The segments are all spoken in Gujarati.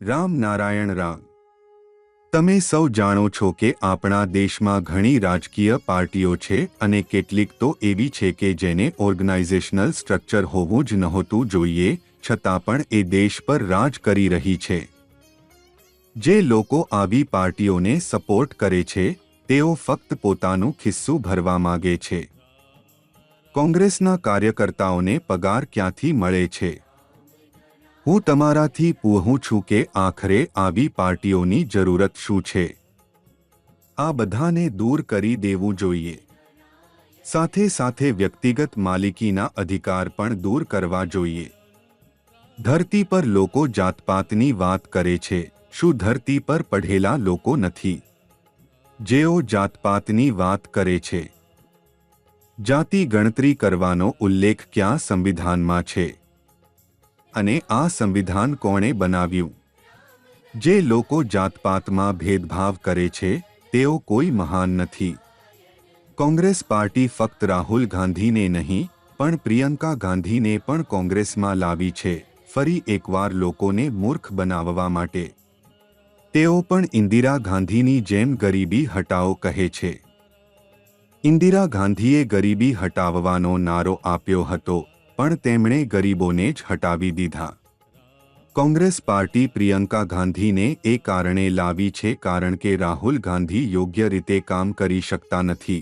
રામ નારાયણ રામ। તમે સૌ જાણો છો કે આપણા દેશમાં ઘણી રાજકીય પાર્ટીઓ છે અને કેટલીક તો એવી છે કે જેને ઓર્ગેનાઇઝેશનલ સ્ટ્રક્ચર હોવું જ નહોતું જોઈએ, છતાં પણ એ દેશ પર રાજ કરી રહી છે। જે લોકો આવી પાર્ટીઓને સપોર્ટ કરે છે તેઓ ફક્ત પોતાનું ખિસ્સું ભરવા માંગે છે। કોંગ્રેસના કાર્યકર્તાઓને પગાર ક્યાંથી મળે છે? હું તમારાથી પૂછું છું કે આખરે આવી પાર્ટીઓની જરૂરત શું છે? આ બધાને દૂર કરી દેવું જોઈએ। સાથે સાથે વ્યક્તિગત માલિકીના અધિકાર પણ દૂર કરવા જોઈએ। ધરતી પર લોકો જાતપાતની વાત કરે છે, શું ધરતી પર પડેલા લોકો નથી જેઓ જાતપાતની વાત કરે છે? જાતિ ગણતરી કરવાનો ઉલ્લેખ ક્યાં સંવિધાનમાં છે? અને આ સંવિધાન કોણે બનાવ્યું? જે લોકો જાતપાતમાં ભેદભાવ કરે છે તેઓ કોઈ મહાન નથી। કોંગ્રેસ પાર્ટી ફક્ત રાહુલ ગાંધીને નહીં પણ પ્રિયંકા ગાંધીને પણ કોંગ્રેસમાં લાવી છે, ફરી એકવાર લોકોને મૂર્ખ બનાવવા માટે। તેઓ પણ ઇન્દિરા ગાંધીની જેમ ગરીબી હટાવો કહે છે। ઇન્દિરા ગાંધીએ ગરીબી હટાવવાનો નારો આપ્યો હતો પણ તેમણે ગરીબોને જ હટાવી દીધા। કોંગ્રેસ પાર્ટી પ્રિયંકા ગાંધીને એ કારણે લાવી છે કારણ કે રાહુલ ગાંધી યોગ્ય રીતે કામ કરી શકતા નથી।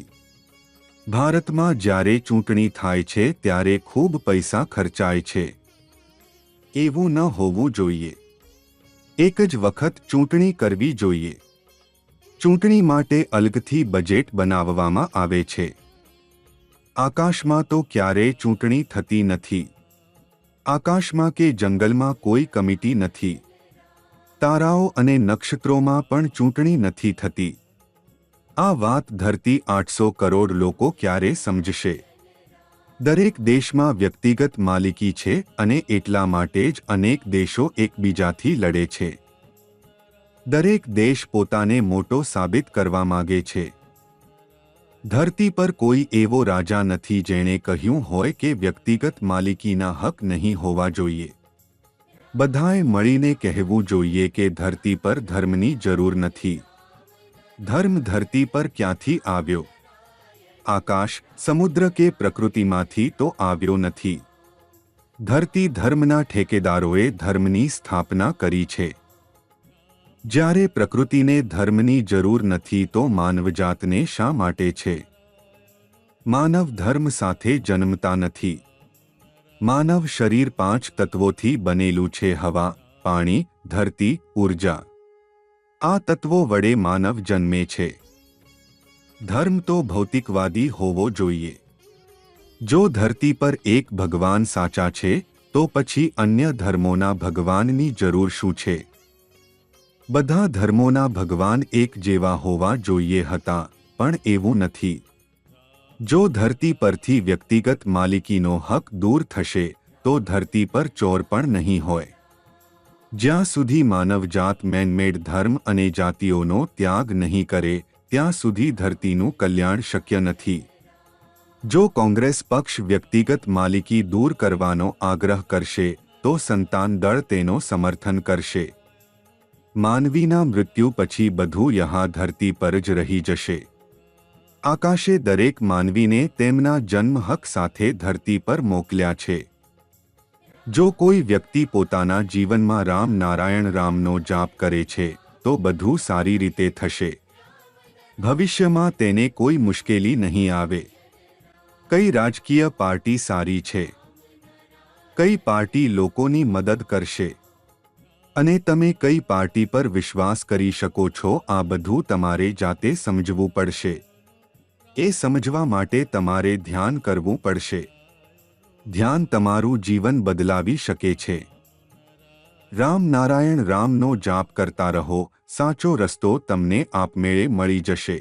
ભારતમાં જ્યારે ચૂંટણી થાય છે ત્યારે ખૂબ પૈસા ખર્ચાય છે। એવું ન હોવું જોઈએ। એક જ વખત ચૂંટણી કરવી જોઈએ। ચૂંટણી માટે અલગથી બજેટ બનાવવામાં આવે છે। આકાશમાં તો ક્યારેય ચૂંટણી થતી નથી। આકાશમાં કે જંગલમાં કોઈ કમિટી નથી। તારાઓ અને નક્ષત્રોમાં પણ ચૂંટણી નથી થતી। આ વાત ધરતી 800 કરોડ લોકો ક્યારે સમજશે? દરેક દેશમાં વ્યક્તિગત માલિકી છે અને એટલા માટે જ અનેક દેશો એકબીજાથી લડે છે। દરેક દેશ પોતાને મોટો સાબિત કરવા માંગે છે। ધરતી પર કોઈ એવો રાજા નથી જેણે કહ્યું હોય કે વ્યક્તિગત માલિકીના હક નહીં હોવા જોઈએ। બધાએ મળીને કહેવું જોઈએ કે ધરતી પર ધર્મની જરૂર નથી। ધર્મ ધરતી પર ક્યાંથી આવ્યો? આકાશ, સમુદ્ર કે પ્રકૃતિમાંથી તો આવ્યો નથી। ધરતી ધર્મના ઠેકેદારોએ ધર્મની સ્થાપના કરી છે। જ્યારે પ્રકૃતિને ધર્મની જરૂર નથી તો માનવજાતને શા માટે છે? માનવ ધર્મ સાથે જન્મતા નથી। માનવ શરીર 5 તત્વોથી બનેલું છે: હવા, પાણી, ધરતી, ઊર્જા। આ તત્વો વડે માનવ જન્મે છે। ધર્મ તો ભૌતિકવાદી હોવો જોઈએ। જો ધરતી પર એક ભગવાન સાચા છે તો પછી અન્ય ધર્મોના ભગવાનની જરૂર શું છે? બધા ધર્મોના ભગવાન એક જેવા હોવા જોઈએ હતા, પણ એવું નથી। જો ધરતી પરથી વ્યક્તિગત માલિકીનો હક દૂર થશે તો ધરતી પર ચોર પણ નહીં હોય। જ્યાં સુધી માનવજાત મેનમેડ ધર્મ અને જાતિઓનો ત્યાગ નહીં કરે ત્યાં સુધી ધરતીનું કલ્યાણ શક્ય નથી। જો કોંગ્રેસ પક્ષ વ્યક્તિગત માલિકી દૂર કરવાનો આગ્રહ કરશે તો સંતાન દળ તેનો સમર્થન કરશે। માનવીના મૃત્યુ પછી બધું યહાં ધરતી પર જ રહી જશે। આકાશે દરેક માનવીને તેમના જન્મ હક સાથે ધરતી પર મોકલ્યા છે। જો કોઈ વ્યક્તિ પોતાના જીવનમાં રામ નારાયણ રામનો જાપ કરે છે તો બધું સારી રીતે થશે। ભવિષ્યમાં તેને કોઈ મુશ્કેલી નહીં આવે। કઈ રાજકીય પાર્ટી સારી છે? કઈ પાર્ટી લોકોની મદદ કરશે? અને તમે કઈ પાર્ટી પર વિશ્વાસ કરી શકો છો? આ બધું તમારે જાતે સમજવું પડશે। એ સમજવા માટે તમારે ધ્યાન કરવું પડશે। ધ્યાન તમારું જીવન બદલાવી શકે છે। રામ નારાયણ રામનો જાપ કરતા રહો, સાચો રસ્તો તમને આપમેળે મળી જશે।